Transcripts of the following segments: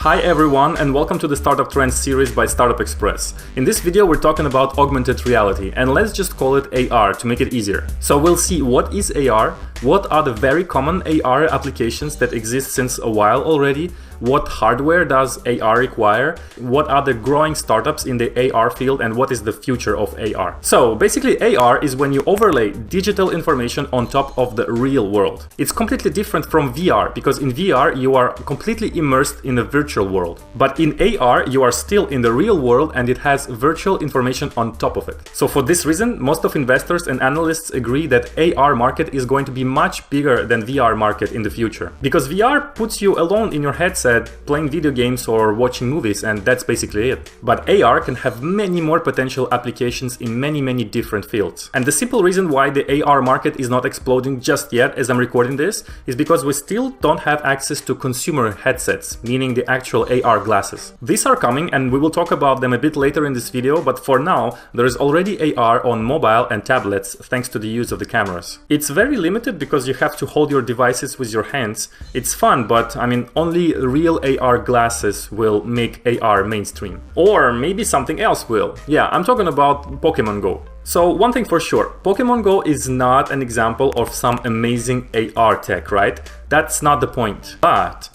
Hi everyone, and welcome to the Startup Trends series by Startup Express. In this video we're talking about augmented reality, and let's just call it AR to make it easier. So we'll see what is AR, what are the very common AR applications that exist since a while already, what hardware does AR require, what are the growing startups in the AR field, and what is the future of AR. So basically AR is when you overlay digital information on top of the real world. It's completely different from VR, because in VR you are completely immersed in the virtual world. But in AR you are still in the real world and it has virtual information on top of it. So for this reason, most of investors and analysts agree that AR market is going to be much bigger than VR market in the future. Because VR puts you alone in your headset playing video games or watching movies, and that's basically it. But AR can have many more potential applications in many different fields. And the simple reason why the AR market is not exploding just yet as I'm recording this is because we still don't have access to consumer headsets, meaning the actual AR glasses. These are coming and we will talk about them a bit later in this video, but for now there is already AR on mobile and tablets thanks to the use of the cameras. It's very limited because you have to hold your devices with your hands. It's fun, but I mean only real AR glasses will make AR mainstream. Or maybe something else will. Yeah, I'm talking about Pokemon Go. So one thing for sure, Pokemon Go is not an example of some amazing AR tech, right? That's not the point. But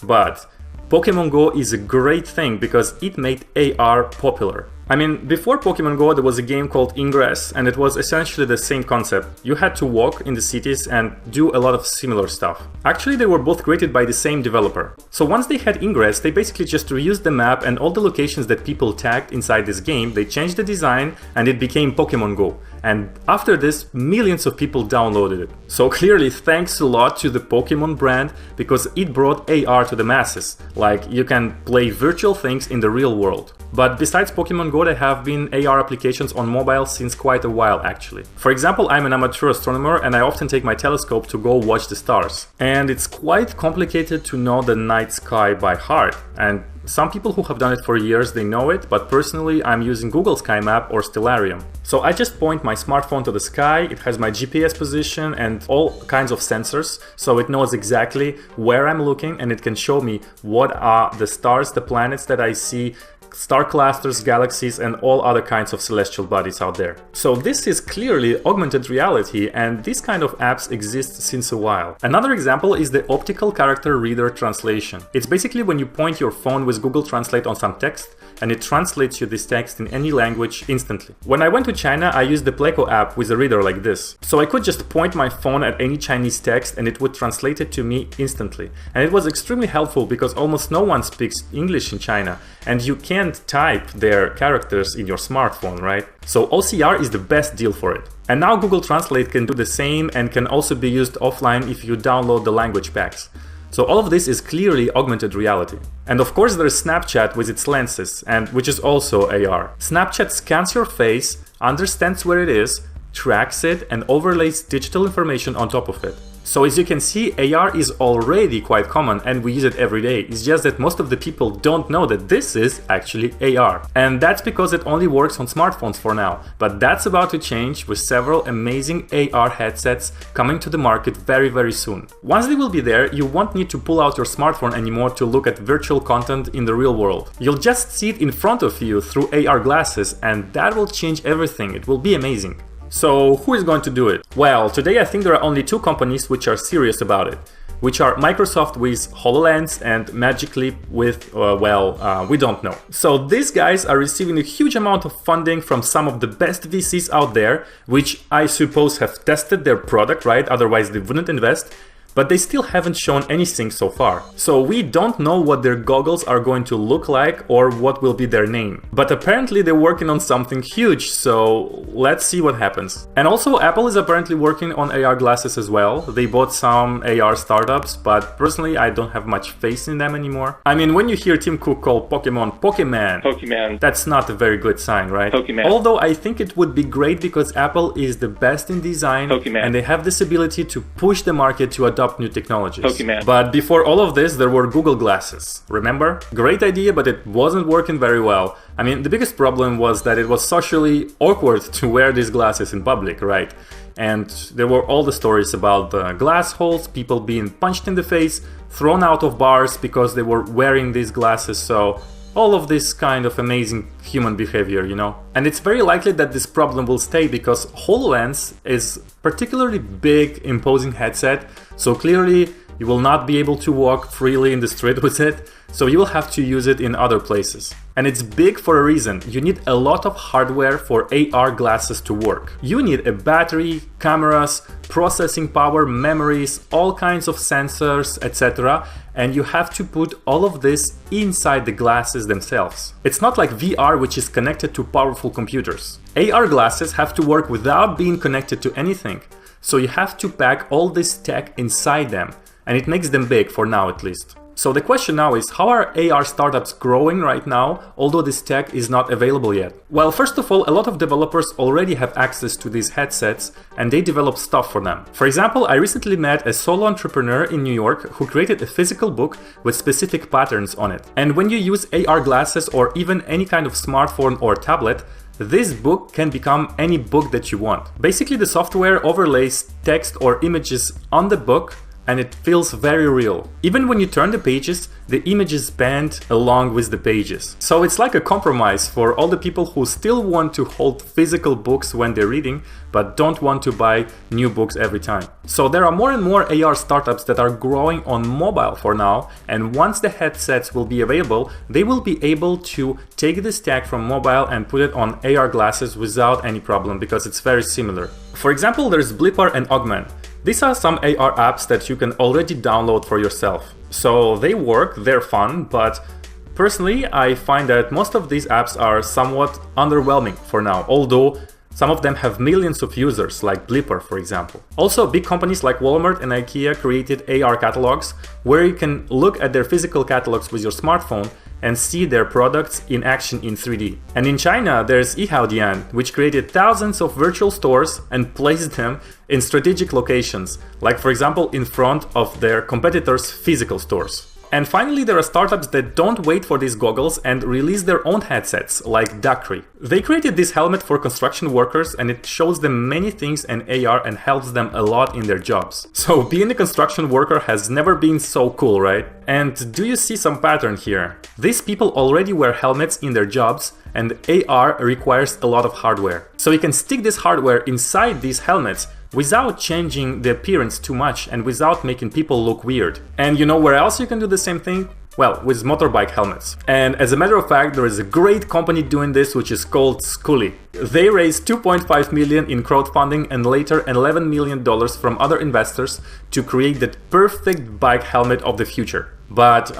Pokemon Go is a great thing because it made AR popular. I mean, before Pokemon Go there was a game called Ingress, and it was essentially the same concept. You had to walk in the cities and do a lot of similar stuff. Actually, they were both created by the same developer. So once they had Ingress, they basically just reused the map and all the locations that people tagged inside this game. They changed the design and it became Pokemon Go. And after this, millions of people downloaded it. So clearly thanks a lot to the Pokemon brand, because it brought AR to the masses. Like, you can play virtual things in the real world. But besides Pokemon Go, there have been AR applications on mobile since quite a while actually. For example, I'm an amateur astronomer and I often take my telescope to go watch the stars. And it's quite complicated to know the night sky by heart. And some people who have done it for years, they know it, but personally I'm using Google Sky Map or Stellarium. So I just point my smartphone to the sky, it has my GPS position and all kinds of sensors, so it knows exactly where I'm looking and it can show me what are the stars, the planets that I see, star clusters, galaxies, and all other kinds of celestial bodies out there. So this is clearly augmented reality, and these kind of apps exist since a while. Another example is the optical character reader translation. It's basically when you point your phone with Google Translate on some text, and it translates you this text in any language instantly. When I went to China, I used the Pleco app with a reader like this. So I could just point my phone at any Chinese text and it would translate it to me instantly. And it was extremely helpful because almost no one speaks English in China, and you can't type their characters in your smartphone, right? So OCR is the best deal for it. And now Google Translate can do the same and can also be used offline if you download the language packs. So all of this is clearly augmented reality. And of course there is Snapchat with its lenses, and which is also AR. Snapchat scans your face, understands where it is, tracks it, and overlays digital information on top of it. So as you can see, AR is already quite common and we use it every day. It's just that most of the people don't know that this is actually AR. And that's because it only works on smartphones for now. But that's about to change with several amazing AR headsets coming to the market very soon. Once they will be there, you won't need to pull out your smartphone anymore to look at virtual content in the real world. You'll just see it in front of you through AR glasses, and that will change everything. It will be amazing. So who is going to do it? Well, today I think there are only two companies which are serious about it, which are Microsoft with HoloLens and Magic Leap with, we don't know. So these guys are receiving a huge amount of funding from some of the best VCs out there, which I suppose have tested their product, right? Otherwise they wouldn't invest. But they still haven't shown anything so far. So we don't know what their goggles are going to look like or what will be their name. But apparently they're working on something huge, so let's see what happens. And also Apple is apparently working on AR glasses as well. They bought some AR startups, but personally I don't have much faith in them anymore. I mean, when you hear Tim Cook call Pokemon, that's not a very good sign, right? Although I think it would be great because Apple is the best in design and they have this ability to push the market to adopt new technologies. But before all of this, there were Google glasses. Remember? Great idea, but it wasn't working very well. I mean, the biggest problem was that it was socially awkward to wear these glasses in public, right? And there were all the stories about the glass holes, people being punched in the face, thrown out of bars because they were wearing these glasses. So all of this kind of amazing human behavior, you know. And it's very likely that this problem will stay because HoloLens is particularly big, imposing headset. So clearly you will not be able to walk freely in the street with it. So you will have to use it in other places. And it's big for a reason. You need a lot of hardware for AR glasses to work. You need a battery, cameras, processing power, memories, all kinds of sensors, etc. And you have to put all of this inside the glasses themselves. It's not like VR, which is connected to powerful computers. AR glasses have to work without being connected to anything. So you have to pack all this tech inside them. And it makes them big, for now at least. So the question now is, how are AR startups growing right now, although this tech is not available yet? Well, first of all, a lot of developers already have access to these headsets and they develop stuff for them. For example, I recently met a solo entrepreneur in New York who created a physical book with specific patterns on it. And when you use AR glasses or even any kind of smartphone or tablet, this book can become any book that you want. Basically, the software overlays text or images on the book, and it feels very real. Even when you turn the pages, the images bend along with the pages. So it's like a compromise for all the people who still want to hold physical books when they're reading, but don't want to buy new books every time. So there are more and more AR startups that are growing on mobile for now, and once the headsets will be available, they will be able to take this tech from mobile and put it on AR glasses without any problem, because it's very similar. For example, there's Blipper and Augment. These are some AR apps that you can already download for yourself. So they work, they're fun, but personally I find that most of these apps are somewhat underwhelming for now, although some of them have millions of users, like Blipper for example. Also, big companies like Walmart and IKEA created AR catalogs where you can look at their physical catalogs with your smartphone and see their products in action in 3D. And in China, there's Yihaodian, which created thousands of virtual stores and placed them in strategic locations, like for example in front of their competitors' physical stores. And finally, there are startups that don't wait for these goggles and release their own headsets, like Dakri. They created this helmet for construction workers and it shows them many things in AR and helps them a lot in their jobs. So being a construction worker has never been so cool, right? And do you see some pattern here? These people already wear helmets in their jobs, and AR requires a lot of hardware. So you can stick this hardware inside these helmets without changing the appearance too much and without making people look weird. And you know where else you can do the same thing? Well, with motorbike helmets. And as a matter of fact, there is a great company doing this, which is called Scully. They raised 2.5 million in crowdfunding and later $11 million from other investors to create the perfect bike helmet of the future. But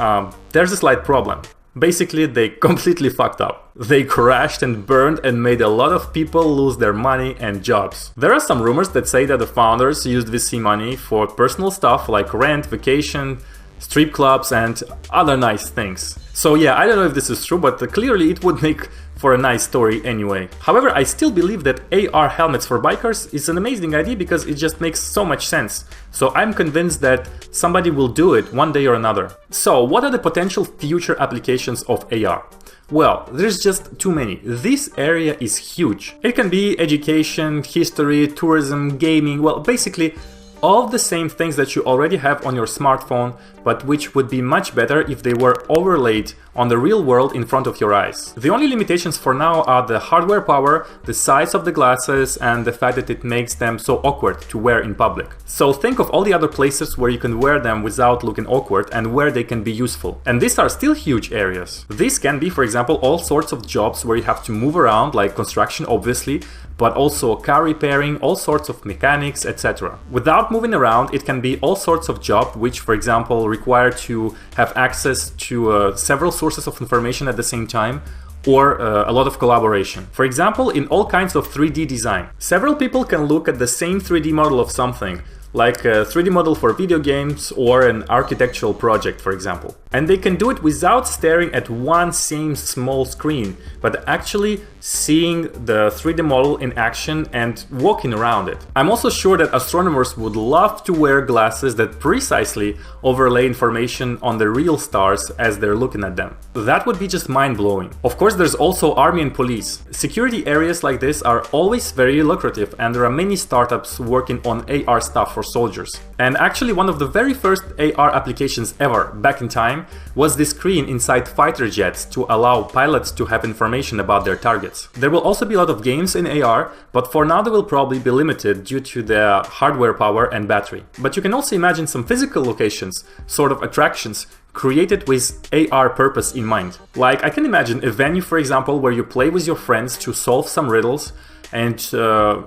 there's a slight problem. Basically, they completely fucked up. They crashed and burned and made a lot of people lose their money and jobs. There are some rumors that say that the founders used VC money for personal stuff like rent, vacation, strip clubs and other nice things. So yeah, I don't know if this is true, but clearly it would make for a nice story anyway. However, I still believe that AR helmets for bikers is an amazing idea because it just makes so much sense. So I'm convinced that somebody will do it one day or another. So what are the potential future applications of AR? Well, there's just too many. This area is huge. It can be education, history, tourism, gaming, well, basically all the same things that you already have on your smartphone, but which would be much better if they were overlaid on the real world in front of your eyes. The only limitations for now are the hardware power, the size of the glasses, and the fact that it makes them so awkward to wear in public. So think of all the other places where you can wear them without looking awkward and where they can be useful. And these are still huge areas. This can be, for example, all sorts of jobs where you have to move around, like construction obviously, but also car repairing, all sorts of mechanics, etc. Without moving around, it can be all sorts of jobs which, for example, require to have access to several sources of information at the same time, or a lot of collaboration. For example, in all kinds of 3D design. Several people can look at the same 3D model of something, like a 3D model for video games or an architectural project, for example. And they can do it without staring at one same small screen, but actually seeing the 3D model in action and walking around it. I'm also sure that astronomers would love to wear glasses that precisely overlay information on the real stars as they're looking at them. That would be just mind-blowing. Of course, there's also army and police. Security areas like this are always very lucrative, and there are many startups working on AR stuff for soldiers. And actually, one of the very first AR applications ever, back in time, was this screen inside fighter jets to allow pilots to have information about their targets. There will also be a lot of games in AR, but for now they will probably be limited due to the hardware power and battery. But you can also imagine some physical locations, sort of attractions, created with AR purpose in mind. Like, I can imagine a venue, for example, where you play with your friends to solve some riddles, and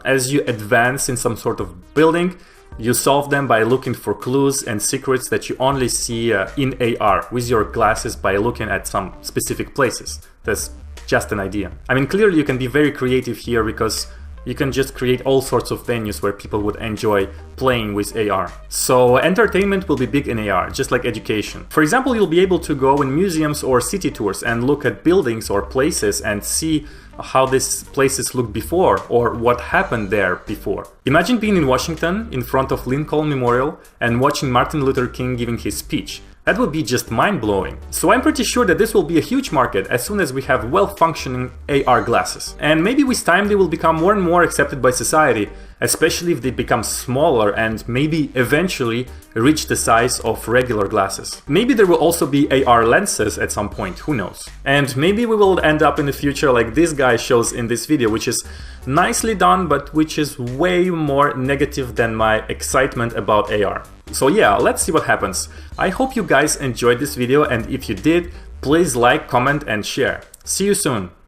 as you advance in some sort of building, you solve them by looking for clues and secrets that you only see in AR with your glasses by looking at some specific places. That's just an idea. I mean, clearly you can be very creative here because you can just create all sorts of venues where people would enjoy playing with AR. So entertainment will be big in AR, just like education. For example, you'll be able to go in museums or city tours and look at buildings or places and see how these places looked before or what happened there before. Imagine being in Washington in front of Lincoln Memorial and watching Martin Luther King giving his speech. That would be just mind-blowing. So I'm pretty sure that this will be a huge market as soon as we have well-functioning AR glasses. And maybe with time they will become more and more accepted by society, especially if they become smaller and maybe eventually reach the size of regular glasses. Maybe there will also be AR lenses at some point, who knows. And maybe we will end up in the future like this guy shows in this video, which is nicely done, but which is way more negative than my excitement about AR. So yeah, let's see what happens. I hope you guys enjoyed this video, and if you did, please like, comment and share. See you soon!